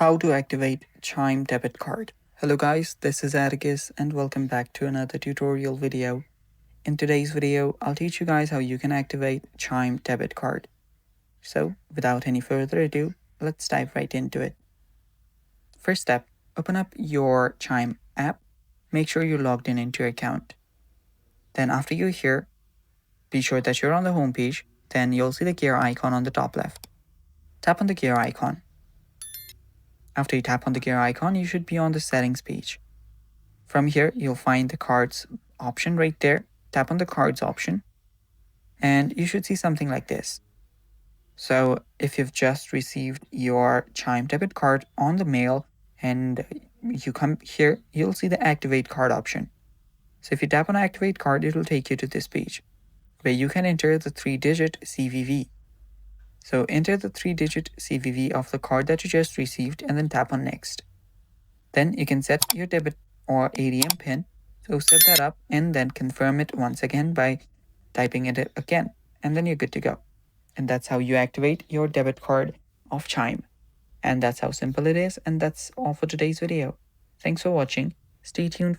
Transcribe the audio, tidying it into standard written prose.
How to activate Chime Debit Card. Hello guys, this is Atticus and welcome back to another tutorial video. In today's video, I'll teach you guys how you can activate Chime Debit Card. So without any further ado, let's dive right into it. First step, open up your Chime app. Make sure you're logged in into your account. Then after you're here, be sure that you're on the home page. Then you'll see the gear icon on the top left. Tap on the gear icon. After you tap on the gear icon, you should be on the settings page. From here, you'll find the cards option right there. Tap on the cards option and you should see something like this. So if you've just received your Chime debit card on the mail and you come here, you'll see the activate card option. So if you tap on activate card, it will take you to this page where you can enter the 3-digit CVV. So enter the 3-digit CVV of the card that you just received and then tap on next. Then you can set your debit or ATM pin. So set that up and then confirm it once again by typing it again, and then you're good to go. And that's how you activate your debit card of Chime. And that's how simple it is, and that's all for today's video. Thanks for watching. Stay tuned.